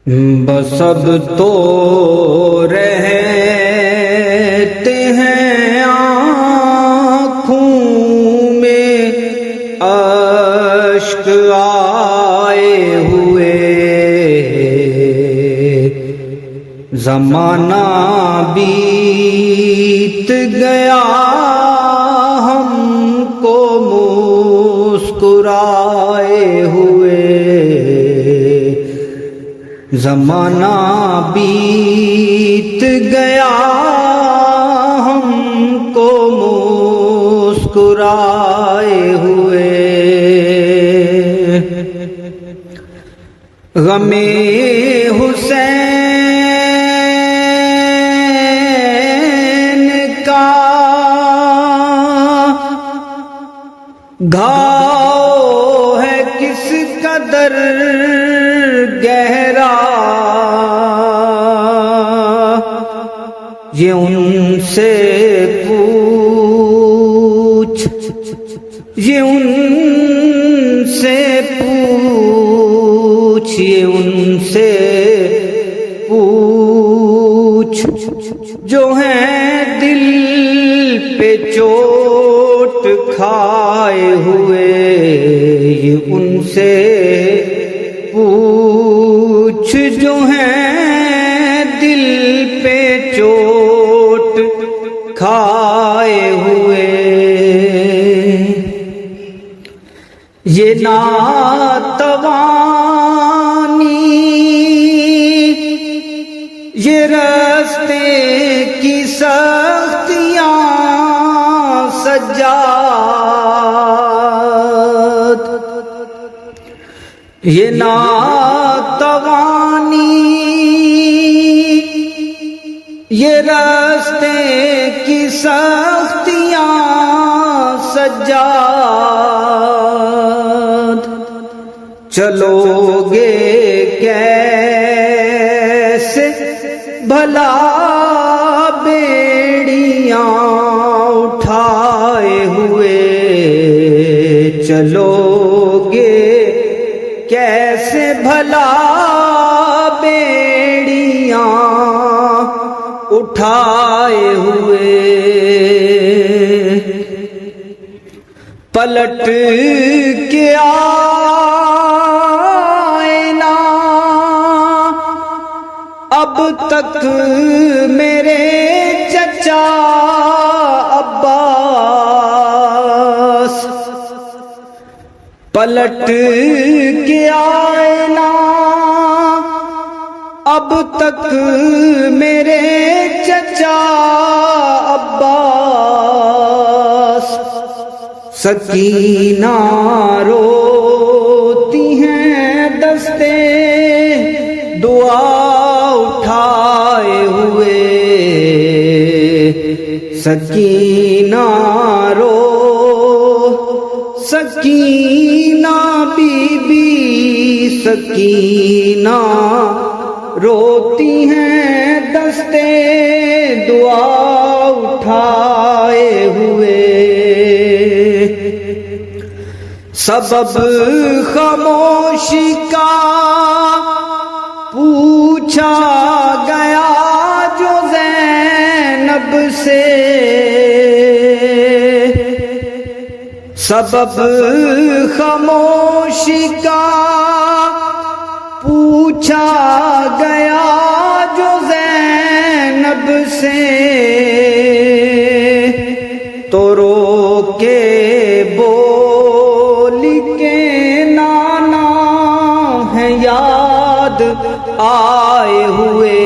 بس اب تو رہتے ہیں آنکھوں میں اشک آئے ہوئے، زمانہ بیت گیا ہم کو مسکرائے ہوئے، زمانہ بیت گیا ہم کو مسکرائے ہوئے۔ غم حسین کا گھاؤ ہے کس قدر گہرا، یہ ان سے پوچھ، یہ ان سے پوچھ، یہ ان سے پوچھ جو ہیں دل پہ چوٹ کھائے ہوئے، یہ ان سے پوچھ جو ہیں دل پہ چوٹ کھائے ہوئے۔ یہ ناتوانی یہ راستے کی سختیاں سجاد، یہ ناتوانی یہ راستے کی سختیاں سجاد، چلو گے کیسے بھلا بیڑیاں اٹھائے ہوئے، چلو گے کیسے بھلا بیڑیاں اٹھائے ہوئے۔ پلٹ کے آئینا اب تک میرے چچا عباس، پلٹ کے آئینا اب تک میرے چچا عباس، سکینہ روتی ہیں دستے دعا اٹھائے ہوئے، سکینہ رو، سکینہ بی بی سکینہ روتی ہیں دستے دعا اٹھائے ہوئے۔ سبب خاموشی کا پوچھا گیا جو زینب سے، سبب خاموشی کا پوچھا گیا جو زینب سے، تو رو کے بولی کے نانا ہے یاد آئے ہوئے،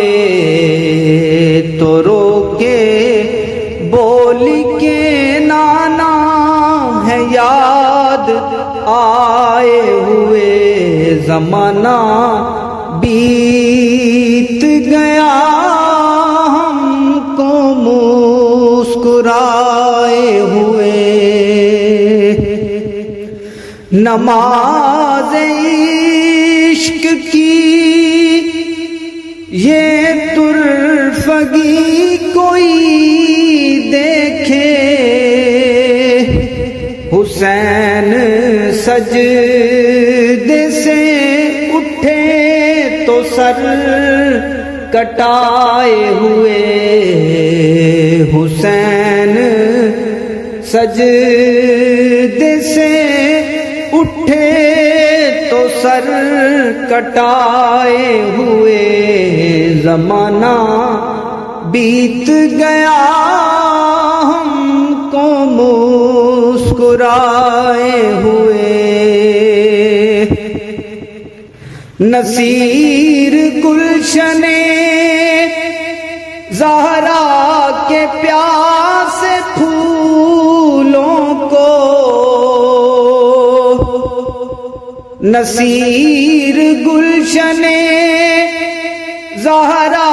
تو رو کے بولی کے نانا ہے یاد آئے ہوئے، زمانہ بیت گیا ہم کو مسکرائے ہوئے۔ نماز عشق کی یہ ترفگی کوئی دیکھے، حسین سجدے سے اٹھے تو سر کٹائے ہوئے حسین سجدے سے اٹھے تو سر کٹائے ہوئے زمانہ بیت گیا ہم کو مسکرائے ہوئے نصیر گلشن زہرا کے پیاسے پھولوں کو نصیر گلشن زہرا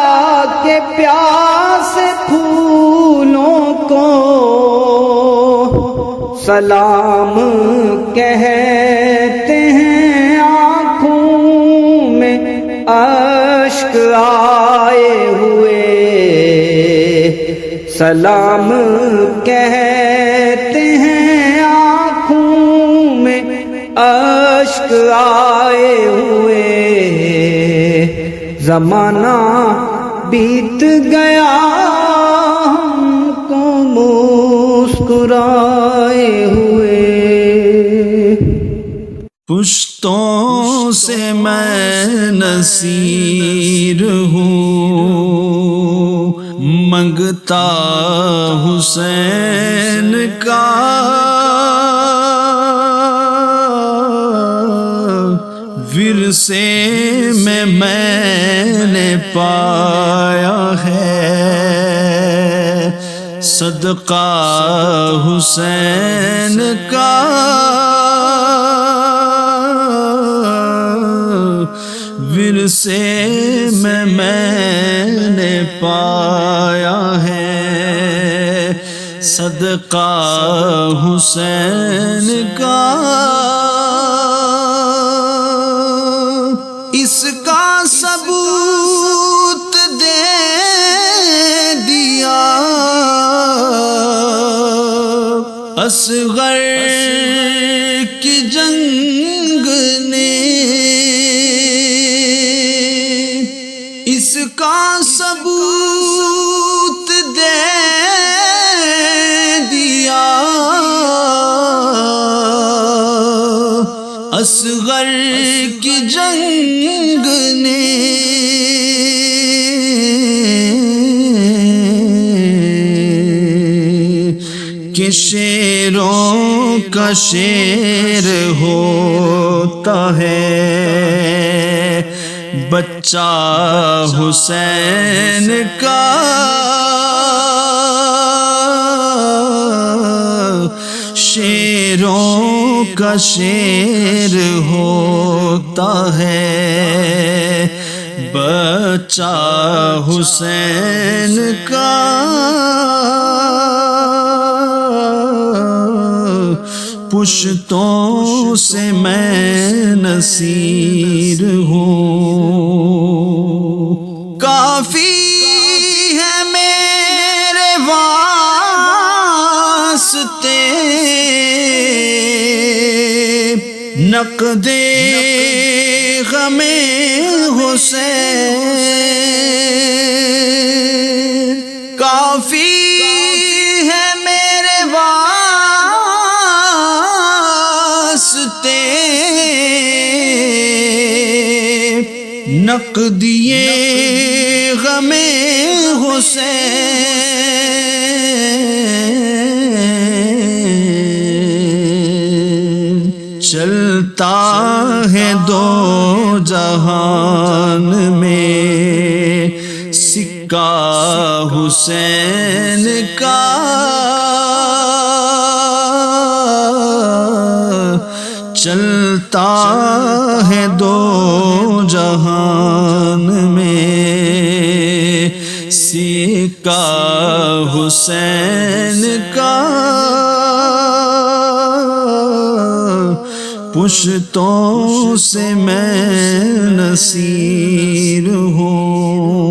کے پیاسے پھولوں کو سلام کہتے ہیں آنکھوں میں اشک آئے ہوئے سلام کہتے ہیں آنکھوں میں اشک آئے ہوئے زمانہ بیت گیا ہم کو مسکرائے ہوئے پشتوں سے میں نصیر ہوں منگتا حسین کا ورثے میں نے پایا ہے صدقہ حسین کا ورثے میں نے پایا ہے صدقہ حسین کا اس کا ثبوت دے دیا اصغر کی جنگ نے اس کا ثبوت دے دیا اصغر کی جنگ نے کہ شیروں کا شیر ہوتا ہے بچہ حسین کا شیروں کا شیر ہوتا ہے بچہ حسین کا پشتوں سے میں نصیر ہوں کافی ہے میرے واسطے نقد غم حسین کافی ہے میرے واسطے نقدیے غم حسین چلتا ہے دو جہان میں سکہ حسین کا چلتا ہے دو جہان میں سکہ حسین کا پشتوں سے میں نصیر ہوں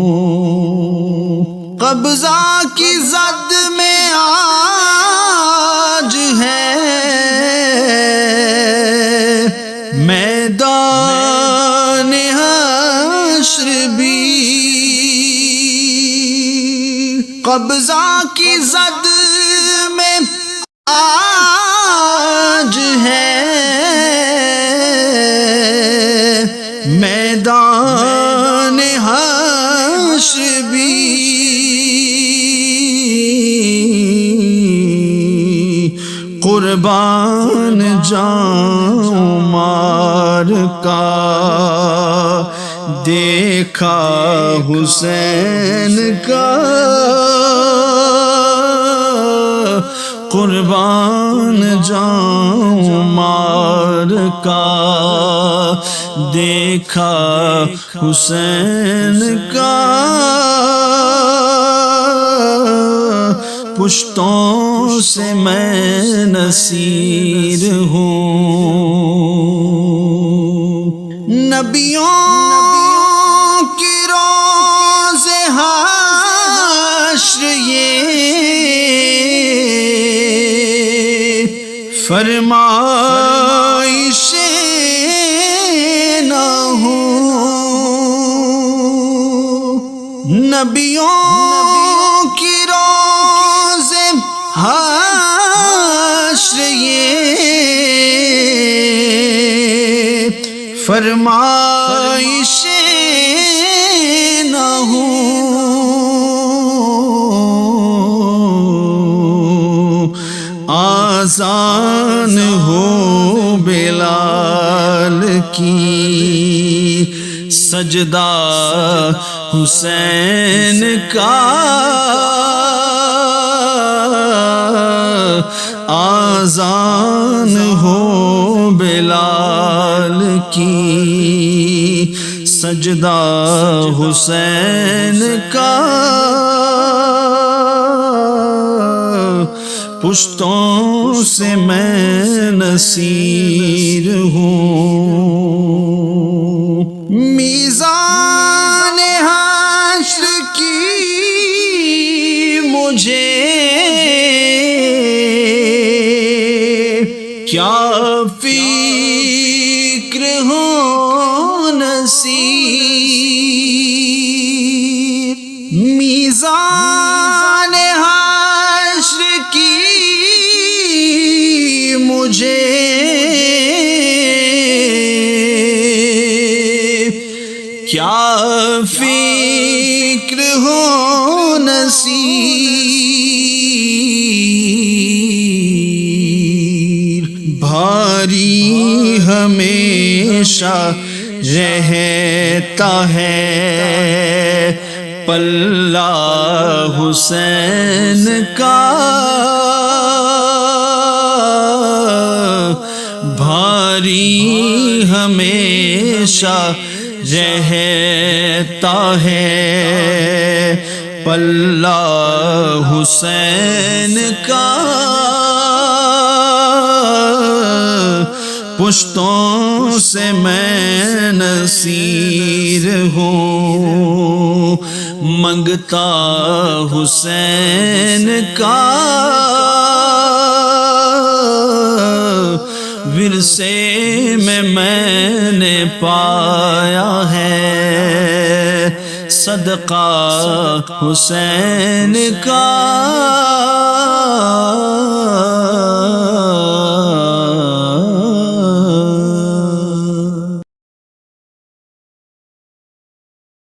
قبضہ کی زد میں آج ہے میں میدان حشر بھی قبضہ کی زد میں آج ہے، میدان حشر بھی قربان جاؤں مار کا، دیکھا حسین کا، قربان جاؤں مار کا، دیکھا حسین کا، پشتوں سے میں نصیر ہوں، نبیوں کی روز حشر یہ فرمائش نہ ہو، نبیوں کی روز حشر یہ فرمائش نہ ہو، آذان ہو بلال کی، سجدہ حسین کا، آذان ہو بلال کی، سجدہ حسین کا، پشتوں سے میں نصیر ہوں، میزان حشر کی مجھے کیا فکر ہو نصیر، میزان حشر کی مجھے کیا فکر ہو نصیر، بھاری ہمیشہ رہتا ہے پلہ حسین کا، بھاری ہمیشہ رہتا ہے پلہ حسین کا، پشتوں سے میں نصیر ہوں، منگتا حسین کا، ورثے میں نے پایا ہے صدقہ حسین کا،